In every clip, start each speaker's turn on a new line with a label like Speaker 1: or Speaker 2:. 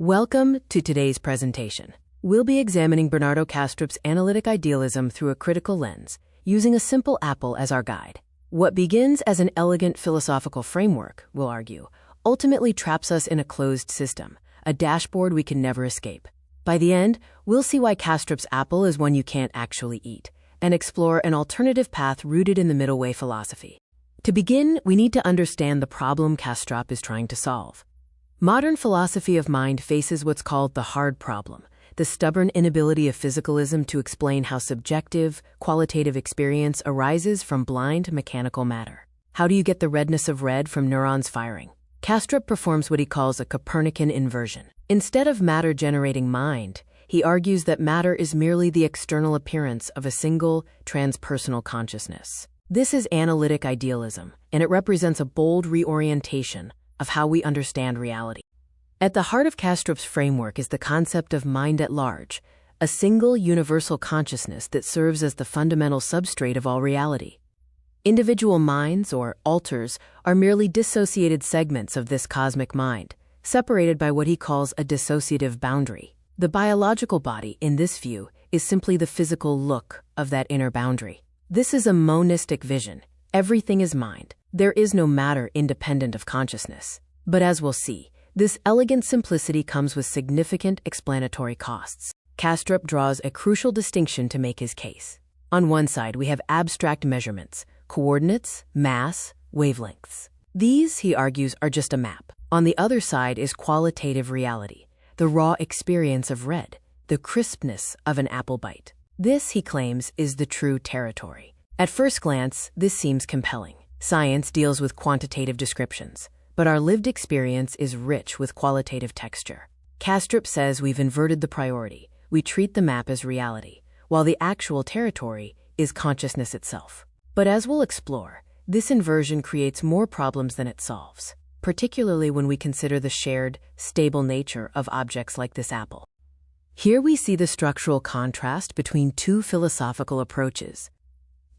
Speaker 1: Welcome to today's presentation. We'll be examining Bernardo Kastrup's analytic idealism through a critical lens, using a simple apple as our guide. What begins as an elegant philosophical framework, we'll argue, ultimately traps us in a closed system, a dashboard we can never escape. By the end, we'll see why Kastrup's apple is one you can't actually eat, and explore an alternative path rooted in the middle way philosophy. To begin, we need to understand the problem Kastrup is trying to solve. Modern philosophy of mind faces what's called the hard problem, the stubborn inability of physicalism to explain how subjective, qualitative experience arises from blind mechanical matter. How do you get the redness of red from neurons firing? Kastrup performs what he calls a Copernican inversion. Instead of matter generating mind, he argues that matter is merely the external appearance of a single, transpersonal consciousness. This is analytic idealism, and it represents a bold reorientation of how we understand reality. At the heart of Kastrup's framework is the concept of mind at large, a single universal consciousness that serves as the fundamental substrate of all reality. Individual minds, or alters, are merely dissociated segments of this cosmic mind, separated by what he calls a dissociative boundary. The biological body, in this view, is simply the physical look of that inner boundary. This is a monistic vision. Everything is mind. There is no matter independent of consciousness. But as we'll see, this elegant simplicity comes with significant explanatory costs. Kastrup draws a crucial distinction to make his case. On one side, we have abstract measurements, coordinates, mass, wavelengths. These, he argues, are just a map. On the other side is qualitative reality, the raw experience of red, the crispness of an apple bite. This, he claims, is the true territory. At first glance, this seems compelling. Science deals with quantitative descriptions, but our lived experience is rich with qualitative texture. Kastrup says we've inverted the priority. We treat the map as reality, while the actual territory is consciousness itself. But as we'll explore, this inversion creates more problems than it solves, particularly when we consider the shared, stable nature of objects like this apple. Here we see the structural contrast between two philosophical approaches.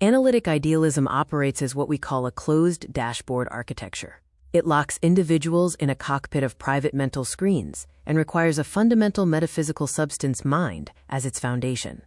Speaker 1: Analytic idealism operates as what we call a closed dashboard architecture. It locks individuals in a cockpit of private mental screens and requires a fundamental metaphysical substance, mind, as its foundation.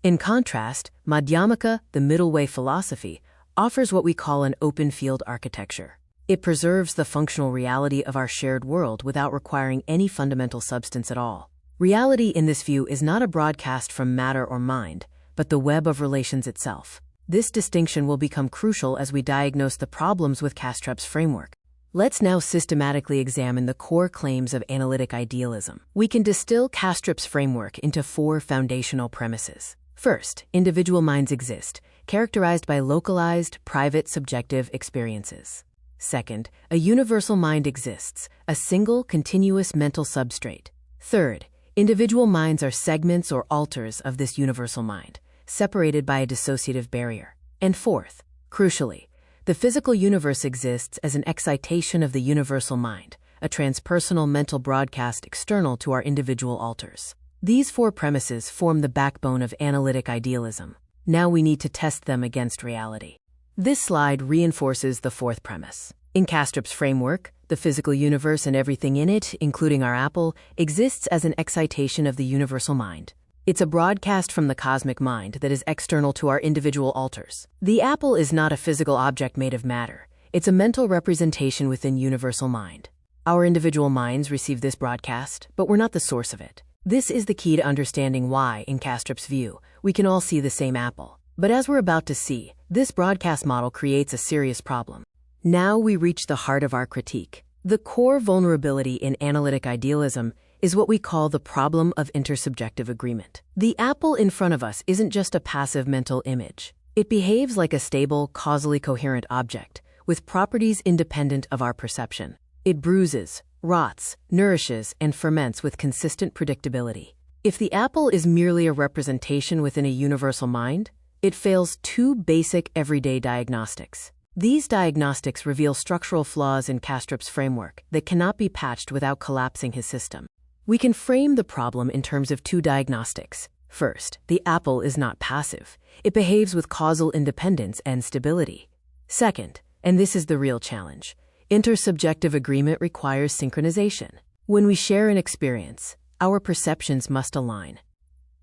Speaker 1: In contrast, Madhyamaka, the middle way philosophy, offers what we call an open field architecture. It preserves the functional reality of our shared world without requiring any fundamental substance at all. Reality in this view is not a broadcast from matter or mind, but the web of relations itself. This distinction will become crucial as we diagnose the problems with Kastrup's framework. Let's now systematically examine the core claims of analytic idealism. We can distill Kastrup's framework into four foundational premises. First, individual minds exist, characterized by localized, private, subjective experiences. Second, a universal mind exists, a single, continuous mental substrate. Third, individual minds are segments or alters of this universal mind, separated by a dissociative barrier. And fourth, crucially, the physical universe exists as an excitation of the universal mind, a transpersonal mental broadcast external to our individual alters. These four premises form the backbone of analytic idealism. Now we need to test them against reality. This slide reinforces the fourth premise. In Kastrup's framework, the physical universe and everything in it, including our apple, exists as an excitation of the universal mind. It's a broadcast from the cosmic mind that is external to our individual alters. The apple is not a physical object made of matter. It's a mental representation within universal mind. Our individual minds receive this broadcast, but we're not the source of it. This is the key to understanding why, in Kastrup's view, we can all see the same apple. But as we're about to see, this broadcast model creates a serious problem. Now we reach the heart of our critique. The core vulnerability in analytic idealism is what we call the problem of intersubjective agreement. The apple in front of us isn't just a passive mental image. It behaves like a stable, causally coherent object, with properties independent of our perception. It bruises, rots, nourishes, and ferments with consistent predictability. If the apple is merely a representation within a universal mind, it fails two basic everyday diagnostics. These diagnostics reveal structural flaws in Kastrup's framework that cannot be patched without collapsing his system. We can frame the problem in terms of two diagnostics. First, the apple is not passive. It behaves with causal independence and stability. Second, and this is the real challenge, intersubjective agreement requires synchronization. When we share an experience, our perceptions must align.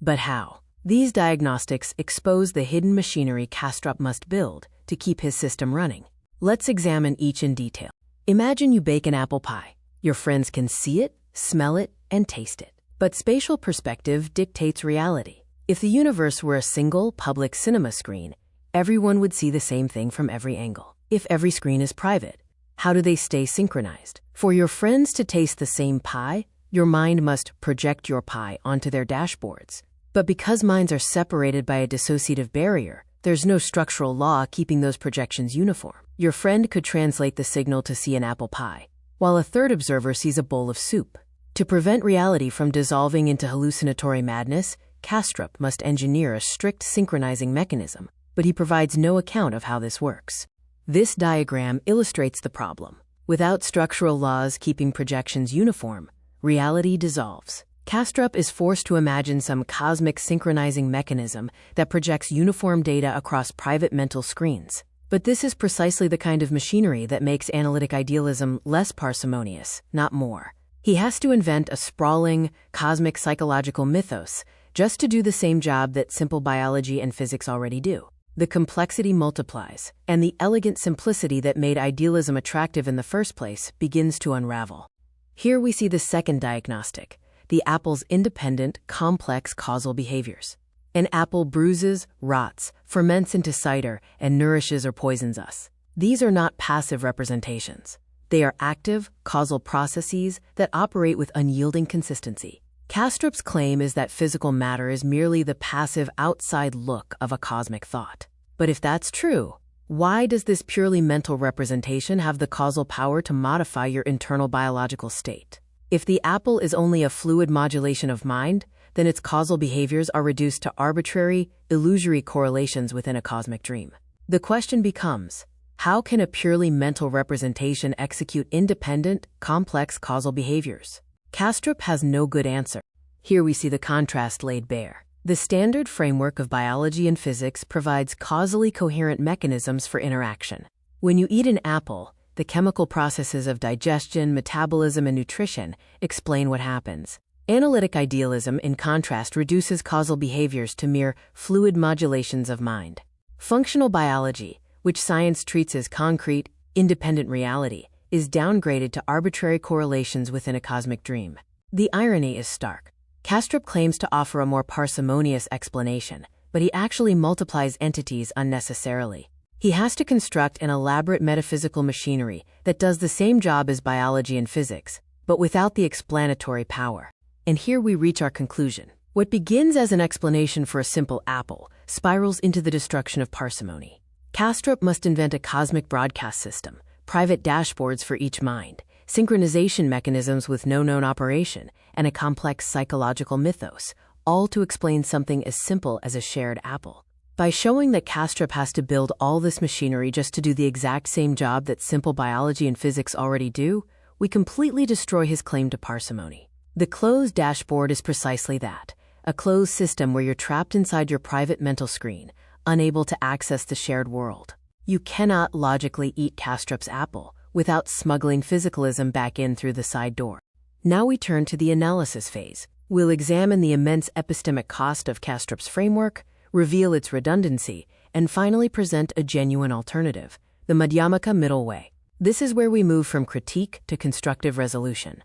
Speaker 1: But how? These diagnostics expose the hidden machinery Kastrup must build to keep his system running. Let's examine each in detail. Imagine you bake an apple pie. Your friends can see it, smell it, and taste it. But spatial perspective dictates reality. If the universe were a single public cinema screen, everyone would see the same thing from every angle. If every screen is private, how do they stay synchronized? For your friends to taste the same pie, your mind must project your pie onto their dashboards. But because minds are separated by a dissociative barrier, there's no structural law keeping those projections uniform. Your friend could translate the signal to see an apple pie, while a third observer sees a bowl of soup. To prevent reality from dissolving into hallucinatory madness, Kastrup must engineer a strict synchronizing mechanism, but he provides no account of how this works. This diagram illustrates the problem. Without structural laws keeping projections uniform, reality dissolves. Kastrup is forced to imagine some cosmic synchronizing mechanism that projects uniform data across private mental screens. But this is precisely the kind of machinery that makes analytic idealism less parsimonious, not more. He has to invent a sprawling, cosmic psychological mythos just to do the same job that simple biology and physics already do. The complexity multiplies, and the elegant simplicity that made idealism attractive in the first place begins to unravel. Here we see the second diagnostic, the apple's independent, complex causal behaviors. An apple bruises, rots, ferments into cider, and nourishes or poisons us. These are not passive representations. They are active, causal processes that operate with unyielding consistency. Kastrup's claim is that physical matter is merely the passive outside look of a cosmic thought. But if that's true, why does this purely mental representation have the causal power to modify your internal biological state? If the apple is only a fluid modulation of mind, then its causal behaviors are reduced to arbitrary, illusory correlations within a cosmic dream. The question becomes, how can a purely mental representation execute independent, complex causal behaviors? Kastrup has no good answer. Here we see the contrast laid bare. The standard framework of biology and physics provides causally coherent mechanisms for interaction. When you eat an apple, the chemical processes of digestion, metabolism, and nutrition explain what happens. Analytic idealism, in contrast, reduces causal behaviors to mere fluid modulations of mind. Functional biology, which science treats as concrete, independent reality, is downgraded to arbitrary correlations within a cosmic dream. The irony is stark. Kastrup claims to offer a more parsimonious explanation, but he actually multiplies entities unnecessarily. He has to construct an elaborate metaphysical machinery that does the same job as biology and physics, but without the explanatory power. And here we reach our conclusion. What begins as an explanation for a simple apple spirals into the destruction of parsimony. Kastrup must invent a cosmic broadcast system, private dashboards for each mind, synchronization mechanisms with no known operation, and a complex psychological mythos, all to explain something as simple as a shared apple. By showing that Kastrup has to build all this machinery just to do the exact same job that simple biology and physics already do, we completely destroy his claim to parsimony. The closed dashboard is precisely that, a closed system where you're trapped inside your private mental screen, unable to access the shared world. You cannot logically eat Kastrup's apple without smuggling physicalism back in through the side door. Now we turn to the analysis phase. We'll examine the immense epistemic cost of Kastrup's framework, reveal its redundancy, and finally present a genuine alternative, the Madhyamaka middle way. This is where we move from critique to constructive resolution.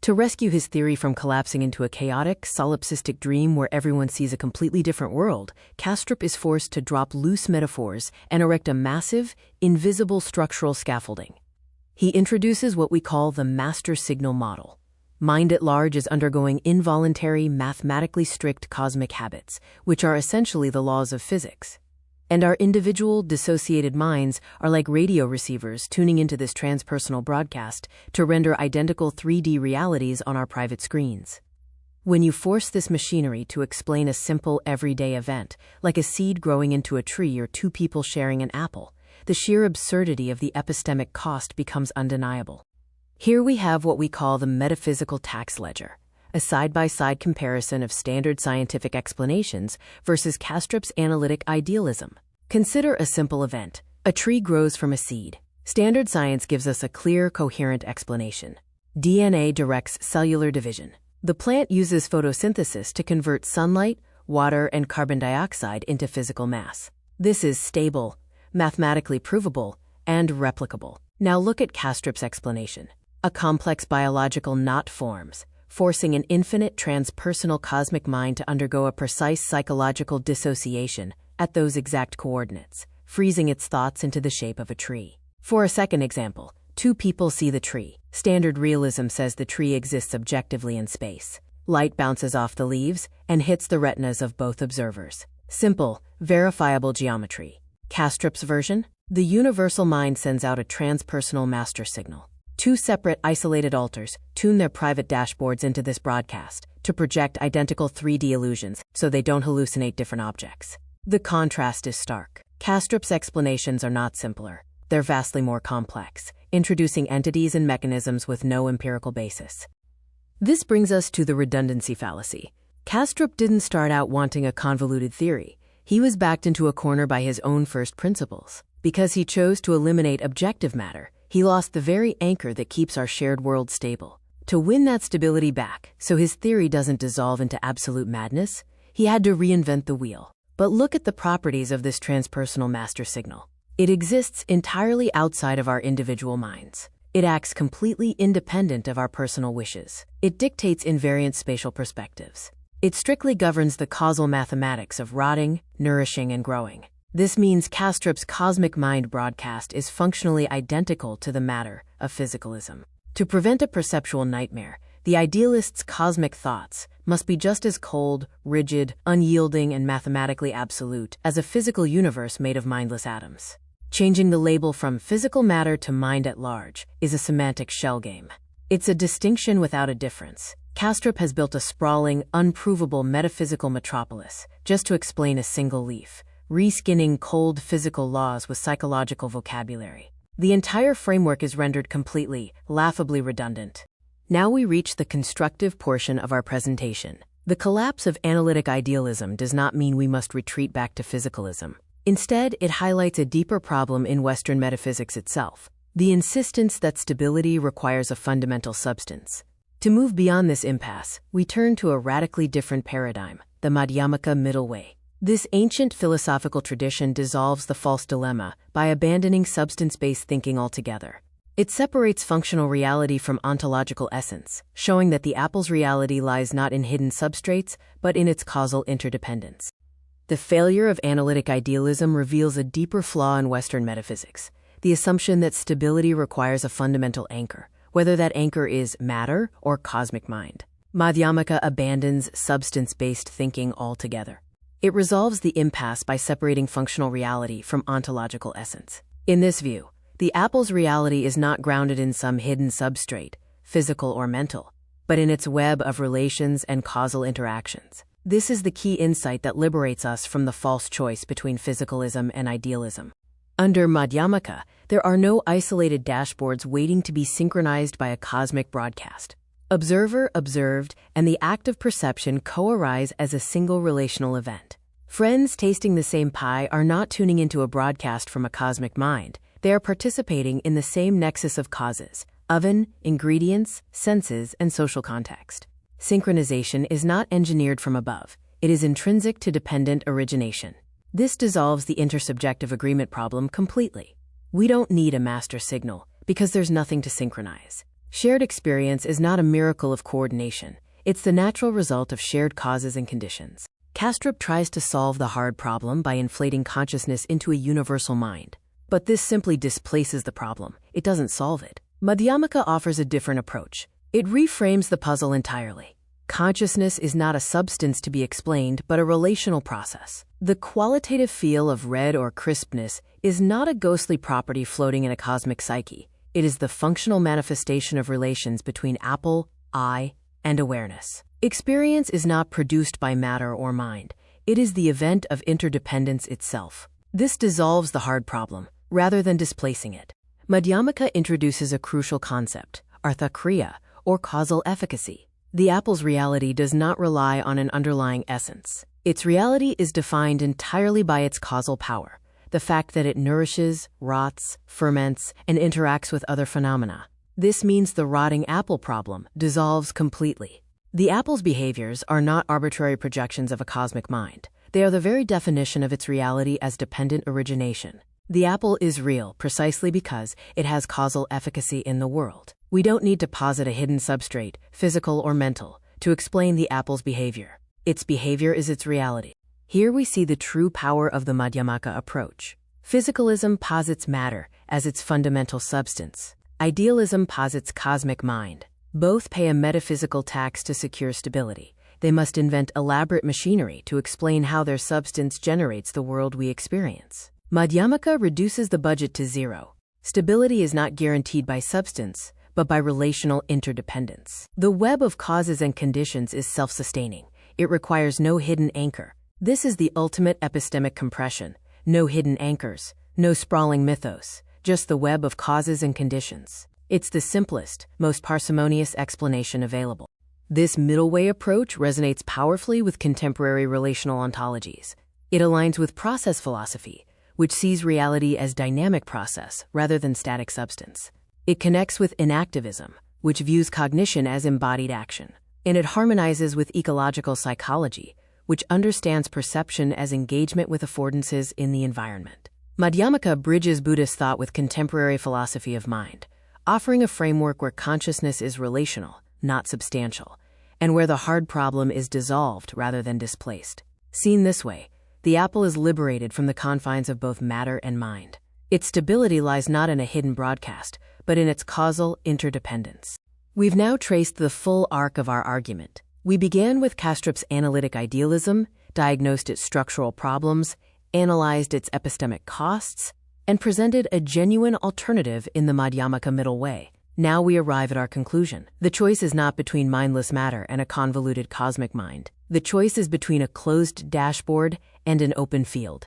Speaker 1: To rescue his theory from collapsing into a chaotic, solipsistic dream where everyone sees a completely different world, Kastrup is forced to drop loose metaphors and erect a massive, invisible structural scaffolding. He introduces what we call the master signal model. Mind at large is undergoing involuntary, mathematically strict cosmic habits, which are essentially the laws of physics. And our individual, dissociated minds are like radio receivers tuning into this transpersonal broadcast to render identical 3D realities on our private screens. When you force this machinery to explain a simple, everyday event, like a seed growing into a tree or two people sharing an apple, the sheer absurdity of the epistemic cost becomes undeniable. Here we have what we call the metaphysical tax ledger, a side-by-side comparison of standard scientific explanations versus Kastrup's analytic idealism. Consider a simple event. A tree grows from a seed. Standard science gives us a clear, coherent explanation. DNA directs cellular division. The plant uses photosynthesis to convert sunlight, water, and carbon dioxide into physical mass. This is stable, mathematically provable, and replicable. Now look at Kastrup's explanation. A complex biological knot forms, forcing an infinite transpersonal cosmic mind to undergo a precise psychological dissociation at those exact coordinates, freezing its thoughts into the shape of a tree. For a second example, two people see the tree. Standard realism says the tree exists objectively in space. Light bounces off the leaves and hits the retinas of both observers. Simple, verifiable geometry. Kastrup's version? The universal mind sends out a transpersonal master signal. Two separate, isolated alters tune their private dashboards into this broadcast to project identical 3D illusions so they don't hallucinate different objects. The contrast is stark. Kastrup's explanations are not simpler. They're vastly more complex, introducing entities and mechanisms with no empirical basis. This brings us to the redundancy fallacy. Kastrup didn't start out wanting a convoluted theory. He was backed into a corner by his own first principles. Because he chose to eliminate objective matter, he lost the very anchor that keeps our shared world stable. To win that stability back, so his theory doesn't dissolve into absolute madness, he had to reinvent the wheel. But look at the properties of this transpersonal master signal. It exists entirely outside of our individual minds. It acts completely independent of our personal wishes. It dictates invariant spatial perspectives. It strictly governs the causal mathematics of rotting, nourishing, and growing. This means Kastrup's cosmic mind broadcast is functionally identical to the matter of physicalism. To prevent a perceptual nightmare, the idealist's cosmic thoughts must be just as cold, rigid, unyielding, and mathematically absolute as a physical universe made of mindless atoms. Changing the label from physical matter to mind at large is a semantic shell game. It's a distinction without a difference. Kastrup has built a sprawling, unprovable metaphysical metropolis just to explain a single leaf, reskinning cold physical laws with psychological vocabulary. The entire framework is rendered completely, laughably redundant. Now we reach the constructive portion of our presentation. The collapse of analytic idealism does not mean we must retreat back to physicalism. Instead, it highlights a deeper problem in Western metaphysics itself, the insistence that stability requires a fundamental substance. To move beyond this impasse, we turn to a radically different paradigm, the Madhyamaka middle way. This ancient philosophical tradition dissolves the false dilemma by abandoning substance-based thinking altogether. It separates functional reality from ontological essence, showing that the apple's reality lies not in hidden substrates, but in its causal interdependence. The failure of analytic idealism reveals a deeper flaw in Western metaphysics, the assumption that stability requires a fundamental anchor, whether that anchor is matter or cosmic mind. Madhyamaka abandons substance-based thinking altogether. It resolves the impasse by separating functional reality from ontological essence. In this view, the apple's reality is not grounded in some hidden substrate, physical or mental, but in its web of relations and causal interactions. This is the key insight that liberates us from the false choice between physicalism and idealism. Under Madhyamaka, there are no isolated dashboards waiting to be synchronized by a cosmic broadcast. Observer, observed, and the act of perception co-arise as a single relational event. Friends tasting the same pie are not tuning into a broadcast from a cosmic mind. They are participating in the same nexus of causes: oven, ingredients, senses, and social context. Synchronization is not engineered from above. It is intrinsic to dependent origination. This dissolves the intersubjective agreement problem completely. We don't need a master signal because there's nothing to synchronize. Shared experience is not a miracle of coordination. It's the natural result of shared causes and conditions. Kastrup tries to solve the hard problem by inflating consciousness into a universal mind. But this simply displaces the problem. It doesn't solve it. Madhyamaka offers a different approach. It reframes the puzzle entirely. Consciousness is not a substance to be explained, but a relational process. The qualitative feel of red or crispness is not a ghostly property floating in a cosmic psyche. It is the functional manifestation of relations between apple, I, and awareness. Experience is not produced by matter or mind. It is the event of interdependence itself. This dissolves the hard problem, rather than displacing it. Madhyamaka introduces a crucial concept, arthakriya, or causal efficacy. The apple's reality does not rely on an underlying essence. Its reality is defined entirely by its causal power, the fact that it nourishes, rots, ferments, and interacts with other phenomena. This means the rotting apple problem dissolves completely. The apple's behaviors are not arbitrary projections of a cosmic mind. They are the very definition of its reality as dependent origination. The apple is real precisely because it has causal efficacy in the world. We don't need to posit a hidden substrate, physical or mental, to explain the apple's behavior. Its behavior is its reality. Here we see the true power of the Madhyamaka approach. Physicalism posits matter as its fundamental substance. Idealism posits cosmic mind. Both pay a metaphysical tax to secure stability. They must invent elaborate machinery to explain how their substance generates the world we experience. Madhyamaka reduces the budget to zero. Stability is not guaranteed by substance, but by relational interdependence. The web of causes and conditions is self-sustaining. It requires no hidden anchor. This is the ultimate epistemic compression. No hidden anchors, no sprawling mythos, just the web of causes and conditions. It's the simplest, most parsimonious explanation available. This middle way approach resonates powerfully with contemporary relational ontologies. It aligns with process philosophy, which sees reality as dynamic process rather than static substance. It connects with inactivism, which views cognition as embodied action. And it harmonizes with ecological psychology, which understands perception as engagement with affordances in the environment. Madhyamaka bridges Buddhist thought with contemporary philosophy of mind, offering a framework where consciousness is relational, not substantial, and where the hard problem is dissolved rather than displaced. Seen this way, the apple is liberated from the confines of both matter and mind. Its stability lies not in a hidden broadcast, but in its causal interdependence. We've now traced the full arc of our argument. We began with Kastrup's analytic idealism, diagnosed its structural problems, analyzed its epistemic costs, and presented a genuine alternative in the Madhyamaka middle way. Now we arrive at our conclusion. The choice is not between mindless matter and a convoluted cosmic mind. The choice is between a closed dashboard and an open field.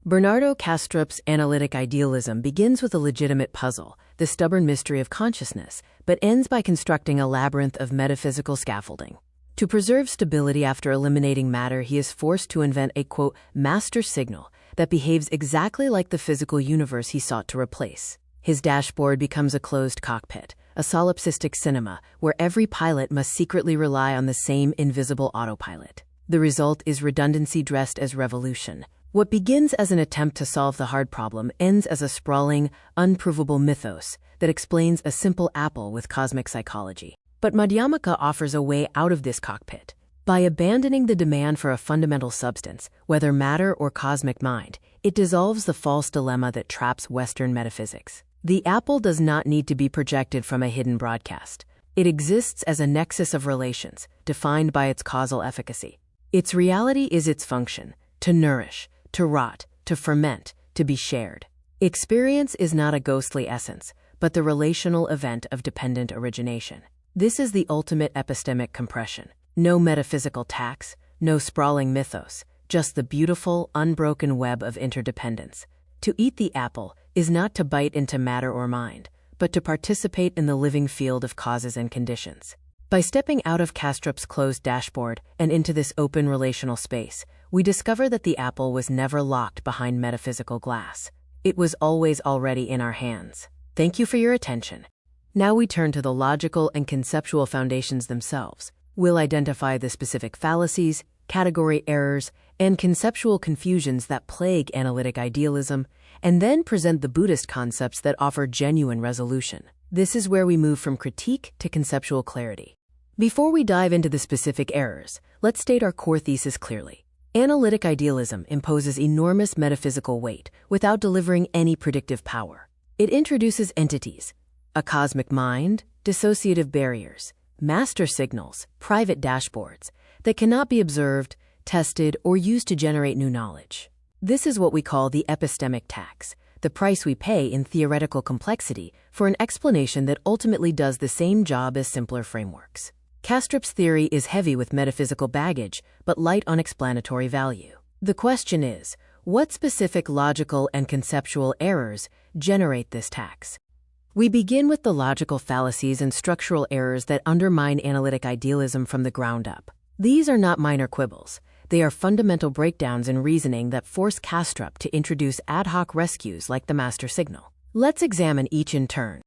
Speaker 1: Bernardo Kastrup's analytic idealism begins with a legitimate puzzle, the stubborn mystery of consciousness, but ends by constructing a labyrinth of metaphysical scaffolding. To preserve stability after eliminating matter, he is forced to invent a, quote, master signal that behaves exactly like the physical universe he sought to replace. His dashboard becomes a closed cockpit, a solipsistic cinema where every pilot must secretly rely on the same invisible autopilot. The result is redundancy dressed as revolution. What begins as an attempt to solve the hard problem ends as a sprawling, unprovable mythos that explains a simple apple with cosmic psychology. But Madhyamaka offers a way out of this cockpit. By abandoning the demand for a fundamental substance, whether matter or cosmic mind, it dissolves the false dilemma that traps Western metaphysics. The apple does not need to be projected from a hidden broadcast. It exists as a nexus of relations, defined by its causal efficacy. Its reality is its function, to nourish, to rot, to ferment, to be shared. Experience is not a ghostly essence, but the relational event of dependent origination. This is the ultimate epistemic compression. No metaphysical tax, no sprawling mythos, just the beautiful, unbroken web of interdependence. To eat the apple is not to bite into matter or mind, but to participate in the living field of causes and conditions. By stepping out of Kastrup's closed dashboard and into this open relational space, we discover that the apple was never locked behind metaphysical glass. It was always already in our hands. Thank you for your attention. Now we turn to the logical and conceptual foundations themselves. We'll identify the specific fallacies, category errors, and conceptual confusions that plague analytic idealism, and then present the Buddhist concepts that offer genuine resolution. This is where we move from critique to conceptual clarity. Before we dive into the specific errors, let's state our core thesis clearly. Analytic idealism imposes enormous metaphysical weight without delivering any predictive power. It introduces entities, a cosmic mind, dissociative barriers, master signals, private dashboards that cannot be observed, tested, or used to generate new knowledge. This is what we call the epistemic tax, the price we pay in theoretical complexity for an explanation that ultimately does the same job as simpler frameworks. Kastrup's theory is heavy with metaphysical baggage, but light on explanatory value. The question is, what specific logical and conceptual errors generate this tax? We begin with the logical fallacies and structural errors that undermine analytic idealism from the ground up. These are not minor quibbles. They are fundamental breakdowns in reasoning that force Kastrup to introduce ad hoc rescues like the master signal. Let's examine each in turn.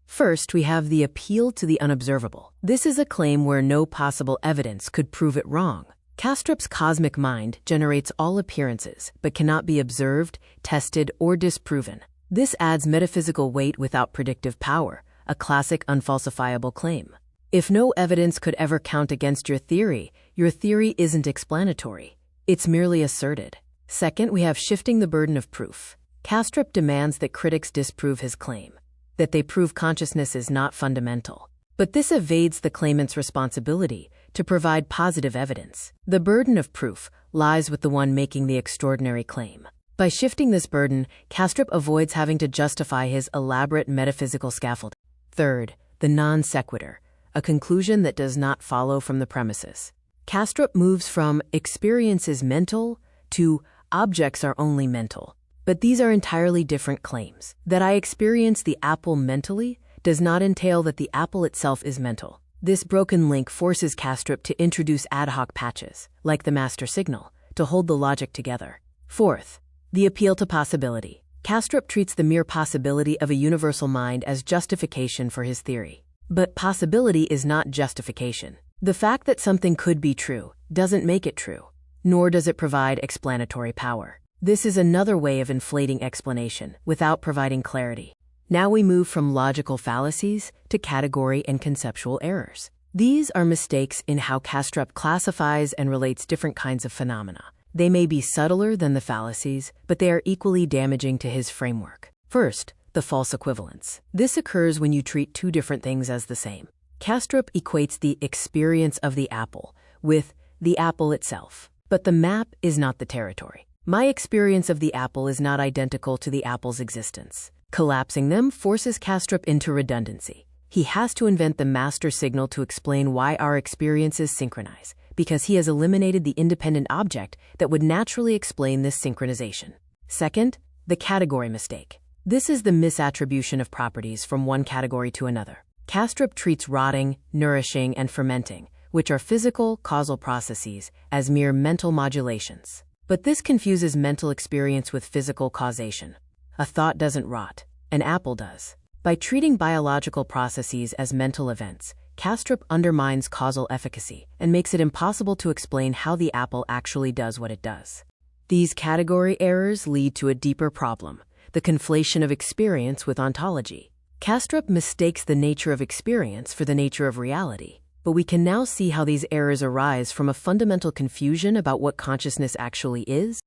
Speaker 1: First, we have the appeal to the unobservable. This is a claim where no possible evidence could prove it wrong. Kastrup's cosmic mind generates all appearances, but cannot be observed, tested, or disproven. This adds metaphysical weight without predictive power, a classic unfalsifiable claim. If no evidence could ever count against your theory isn't explanatory. It's merely asserted. Second, we have shifting the burden of proof. Kastrup demands that critics disprove his claim, that they prove consciousness is not fundamental. But this evades the claimant's responsibility to provide positive evidence. The burden of proof lies with the one making the extraordinary claim. By shifting this burden, Kastrup avoids having to justify his elaborate metaphysical scaffolding. Third, the non sequitur, a conclusion that does not follow from the premises. Kastrup moves from experience is mental to objects are only mental. But these are entirely different claims. That I experience the apple mentally does not entail that the apple itself is mental. This broken link forces Kastrup to introduce ad hoc patches, like the master signal, to hold the logic together. Fourth, the appeal to possibility. Kastrup treats the mere possibility of a universal mind as justification for his theory. But possibility is not justification. The fact that something could be true doesn't make it true, nor does it provide explanatory power. This is another way of inflating explanation without providing clarity. Now we move from logical fallacies to category and conceptual errors. These are mistakes in how Kastrup classifies and relates different kinds of phenomena. They may be subtler than the fallacies, but they are equally damaging to his framework. First, the false equivalence. This occurs when you treat two different things as the same. Kastrup equates the experience of the apple with the apple itself. But the map is not the territory. My experience of the apple is not identical to the apple's existence. Collapsing them forces Kastrup into redundancy. He has to invent the master signal to explain why our experiences synchronize, because he has eliminated the independent object that would naturally explain this synchronization. Second, the category mistake. This is the misattribution of properties from one category to another. Kastrup treats rotting, nourishing, and fermenting, which are physical, causal processes, as mere mental modulations. But this confuses mental experience with physical causation. A thought doesn't rot, an apple does. By treating biological processes as mental events, Kastrup undermines causal efficacy and makes it impossible to explain how the apple actually does what it does. These category errors lead to a deeper problem, the conflation of experience with ontology. Kastrup mistakes the nature of experience for the nature of reality. But we can now see how these errors arise from a fundamental confusion about what consciousness actually is.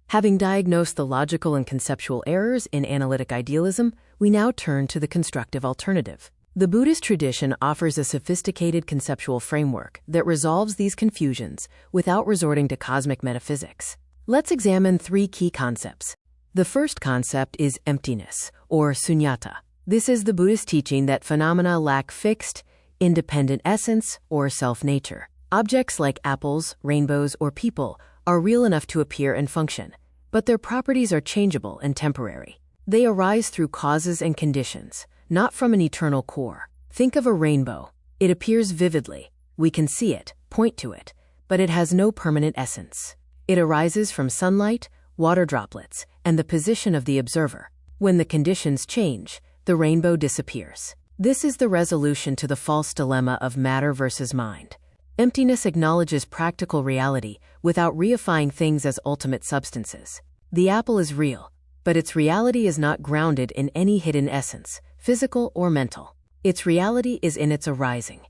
Speaker 1: Having diagnosed the logical and conceptual errors in analytic idealism, we now turn to the constructive alternative. The Buddhist tradition offers a sophisticated conceptual framework that resolves these confusions without resorting to cosmic metaphysics. Let's examine three key concepts. The first concept is emptiness, or sunyata. This is the Buddhist teaching that phenomena lack fixed, independent essence or self-nature. Objects like apples, rainbows, or people are real enough to appear and function, but their properties are changeable and temporary. They arise through causes and conditions, not from an eternal core. Think of a rainbow. It appears vividly. We can see it, point to it, but it has no permanent essence. It arises from sunlight, water droplets, and the position of the observer. When the conditions change, the rainbow disappears. This is the resolution to the false dilemma of matter versus mind. Emptiness acknowledges practical reality without reifying things as ultimate substances. The apple is real, but its reality is not grounded in any hidden essence, physical or mental. Its reality is in its arising.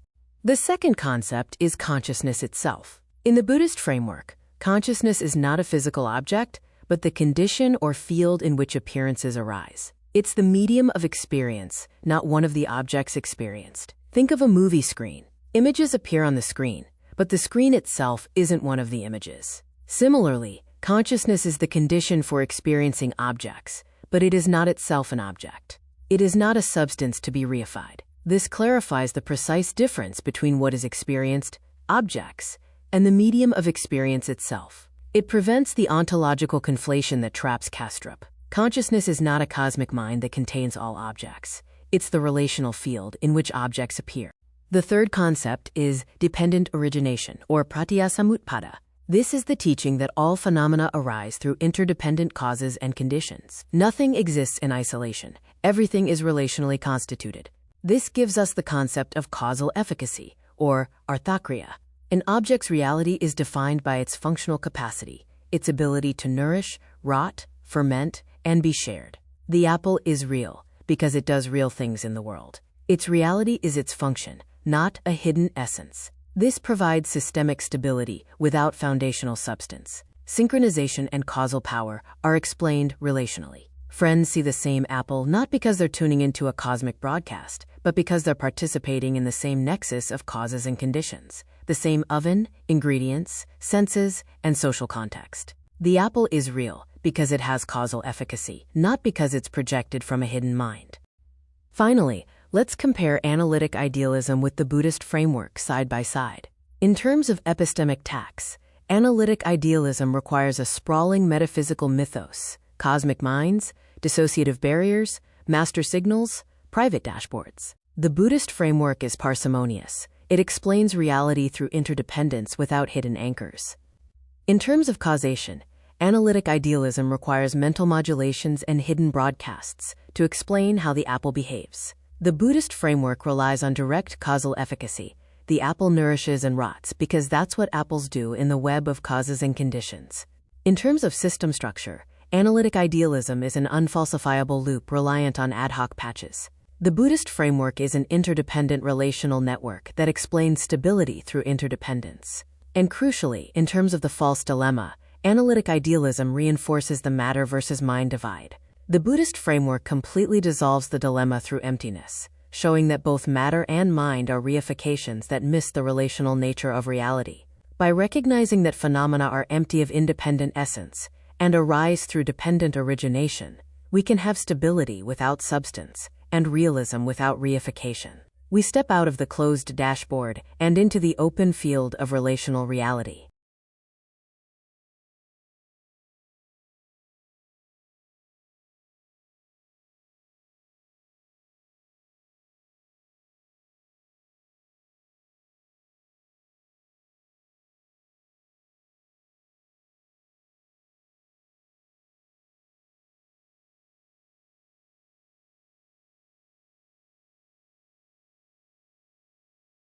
Speaker 1: The second concept is consciousness itself. In the Buddhist framework, consciousness is not a physical object, but the condition or field in which appearances arise. It's the medium of experience, not one of the objects experienced. Think of a movie screen. Images appear on the screen, but the screen itself isn't one of the images. Similarly, consciousness is the condition for experiencing objects, but it is not itself an object. It is not a substance to be reified. This clarifies the precise difference between what is experienced, objects, and the medium of experience itself. It prevents the ontological conflation that traps Kastrup. Consciousness is not a cosmic mind that contains all objects. It's the relational field in which objects appear. The third concept is dependent origination, or pratyasamutpada. This is the teaching that all phenomena arise through interdependent causes and conditions. Nothing exists in isolation. Everything is relationally constituted. This gives us the concept of causal efficacy, or arthakriya. An object's reality is defined by its functional capacity, its ability to nourish, rot, ferment, and be shared. The apple is real because it does real things in the world. Its reality is its function, not a hidden essence. This provides systemic stability without foundational substance. Synchronization and causal power are explained relationally. Friends see the same apple not because they're tuning into a cosmic broadcast, but because they're participating in the same nexus of causes and conditions, the same oven, ingredients, senses, and social context. The apple is real because it has causal efficacy, not because it's projected from a hidden mind. Finally, let's compare analytic idealism with the Buddhist framework side by side. In terms of epistemic tax, analytic idealism requires a sprawling metaphysical mythos, cosmic minds, dissociative barriers, master signals, private dashboards. The Buddhist framework is parsimonious. It explains reality through interdependence without hidden anchors. In terms of causation, analytic idealism requires mental modulations and hidden broadcasts to explain how the apple behaves. The Buddhist framework relies on direct causal efficacy. The apple nourishes and rots because that's what apples do in the web of causes and conditions. In terms of system structure, analytic idealism is an unfalsifiable loop reliant on ad hoc patches. The Buddhist framework is an interdependent relational network that explains stability through interdependence. And crucially, in terms of the false dilemma, analytic idealism reinforces the matter versus mind divide. The Buddhist framework completely dissolves the dilemma through emptiness, showing that both matter and mind are reifications that miss the relational nature of reality. By recognizing that phenomena are empty of independent essence and arise through dependent origination, we can have stability without substance and realism without reification. We step out of the closed dashboard and into the open field of relational reality.